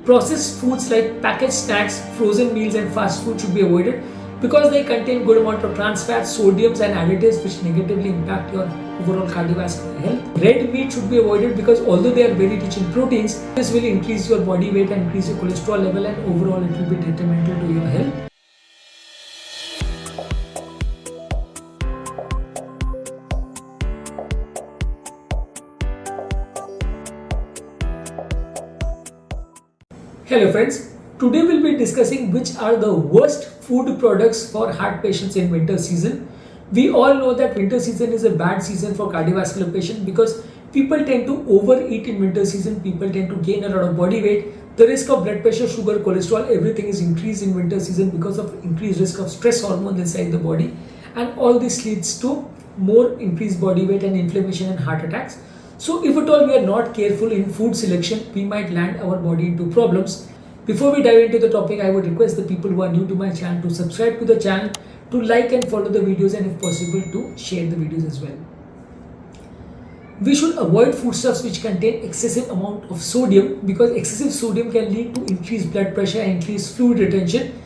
Processed foods like packaged snacks, frozen meals and fast food should be avoided because they contain good amount of trans fats, sodiums and additives which negatively impact your overall cardiovascular health. Red meat should be avoided because although they are very rich in proteins, this will increase your body weight and increase your cholesterol level, and overall it will be detrimental to your health. Hello friends, today we'll be discussing which are the worst food products for heart patients in winter season. We all know that winter season is a bad season for cardiovascular patients because people tend to overeat in winter season, people tend to gain a lot of body weight. The risk of blood pressure, sugar, cholesterol, everything is increased in winter season because of increased risk of stress hormones inside the body, and all this leads to more increased body weight and inflammation and heart attacks. So if at all we are not careful in food selection, we might land our body into problems. Before we dive into the topic, I would request the people who are new to my channel to subscribe to the channel, to like and follow the videos, and if possible to share the videos as well. We should avoid foodstuffs which contain excessive amount of sodium because excessive sodium can lead to increased blood pressure and increased fluid retention.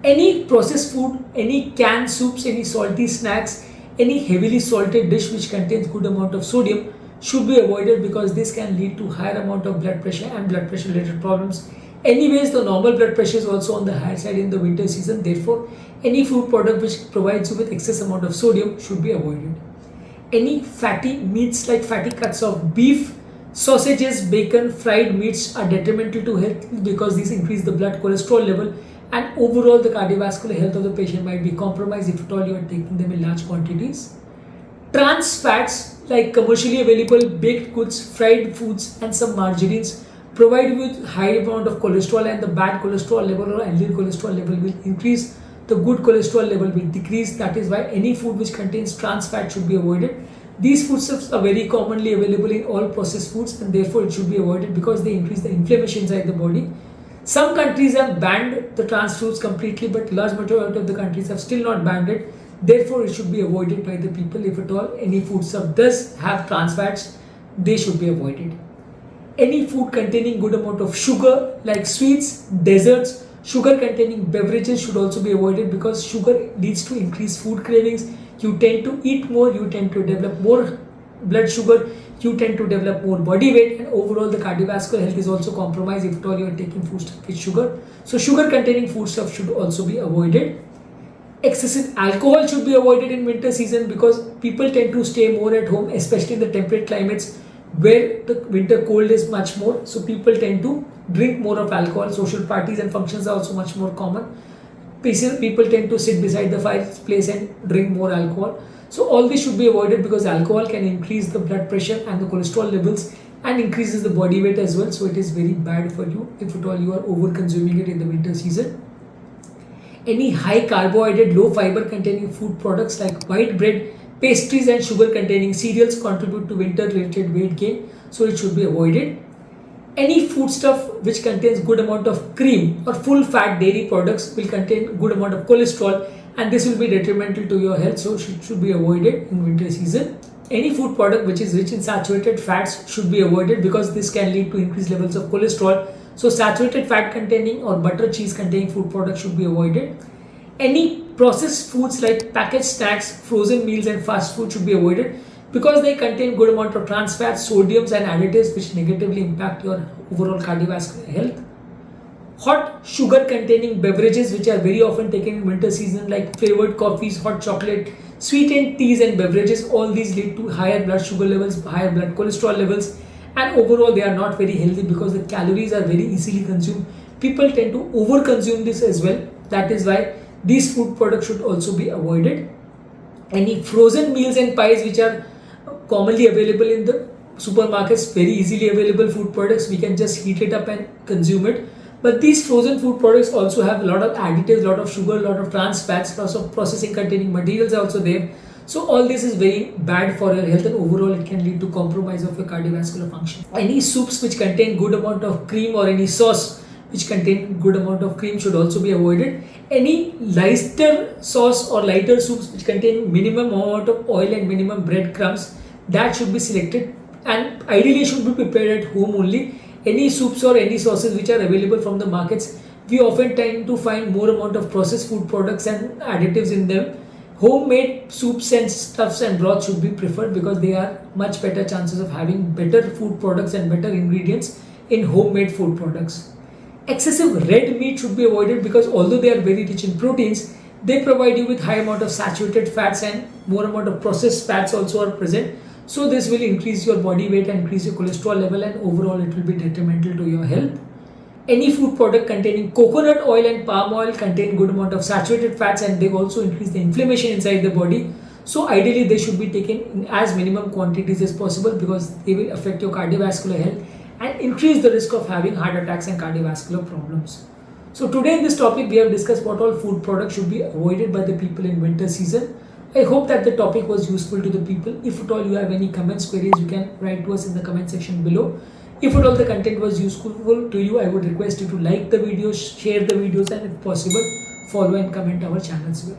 Any processed food, any canned soups, any salty snacks, any heavily salted dish which contains good amount of sodium should be avoided because this can lead to higher amount of blood pressure and blood pressure related problems. Anyways, the normal blood pressure is also on the higher side in the winter season. Therefore, any food product which provides you with excess amount of sodium should be avoided. Any fatty meats like fatty cuts of beef, sausages, bacon, fried meats are detrimental to health because these increase the blood cholesterol level, and overall the cardiovascular health of the patient might be compromised if at all you are taking them in large quantities. Trans fats like commercially available baked goods, fried foods and some margarines provide you with high amount of cholesterol, and the bad cholesterol level or LDL cholesterol level will increase, the good cholesterol level will decrease. That is why any food which contains trans fat should be avoided. These foodstuffs are very commonly available in all processed foods, and therefore it should be avoided because they increase the inflammation inside the body. Some countries have banned the trans foods completely, but large majority of the countries have still not banned it. Therefore, it should be avoided by the people. If at all any foodstuff does have trans fats, they should be avoided. Any food containing good amount of sugar like sweets, desserts, sugar containing beverages should also be avoided because sugar leads to increased food cravings. You tend to eat more, you tend to develop more blood sugar, you tend to develop more body weight, and overall the cardiovascular health is also compromised if at all you are taking foodstuff with sugar. So sugar containing foodstuff should also be avoided. Excessive alcohol should be avoided in winter season because people tend to stay more at home, especially in the temperate climates where the winter cold is much more. So people tend to drink more of alcohol. Social parties and functions are also much more common. People tend to sit beside the fireplace and drink more alcohol. So all this should be avoided because alcohol can increase the blood pressure and the cholesterol levels and increases the body weight as well. So it is very bad for you if at all you are over consuming it in the winter season. Any high carbohydrate, low fiber containing food products like white bread, pastries and sugar containing cereals contribute to winter related weight gain, so it should be avoided. Any foodstuff which contains good amount of cream or full fat dairy products will contain good amount of cholesterol, and this will be detrimental to your health, so it should be avoided in winter season. Any food product which is rich in saturated fats should be avoided because this can lead to increased levels of cholesterol. So saturated fat containing or butter cheese containing food products should be avoided. Any processed foods like packaged snacks, frozen meals and fast food should be avoided because they contain good amount of trans fats, sodiums and additives which negatively impact your overall cardiovascular health. Hot sugar containing beverages which are very often taken in winter season like flavored coffees, hot chocolate, sweetened teas and beverages, all these lead to higher blood sugar levels, higher blood cholesterol levels, and overall they are not very healthy because the calories are very easily consumed. People tend to over consume this as well. That is why these food products should also be avoided. Any frozen meals and pies which are commonly available in the supermarkets, very easily available food products, we can just heat it up and consume it. But these frozen food products also have a lot of additives, a lot of sugar, a lot of trans fats, lots of processing containing materials are also there. So all this is very bad for your health, and overall it can lead to compromise of your cardiovascular function. Any soups which contain good amount of cream or any sauce which contain good amount of cream should also be avoided. Any lighter sauce or lighter soups which contain minimum amount of oil and minimum breadcrumbs, that should be selected, and ideally should be prepared at home only. any soups or any sauces which are available from the markets, we often tend to find more amount of processed food products and additives in them. Homemade soups and stuffs and broths should be preferred because they are much better chances of having better food products and better ingredients in homemade food products. Excessive red meat should be avoided because although they are very rich in proteins, they provide you with high amount of saturated fats and more amount of processed fats also are present. So this will increase your body weight and increase your cholesterol level, and overall it will be detrimental to your health. Any food product containing coconut oil and palm oil contain good amount of saturated fats, and they also increase the inflammation inside the body. So ideally they should be taken in as minimum quantities as possible because they will affect your cardiovascular health and increase the risk of having heart attacks and cardiovascular problems. So today in this topic we have discussed what all food products should be avoided by the people in winter season. I hope that the topic was useful to the people. If at all you have any comments, queries, you can write to us in the comment section below. If at all the content was useful to you, I would request you to like the videos, share the videos, and if possible, follow and comment our channel as well.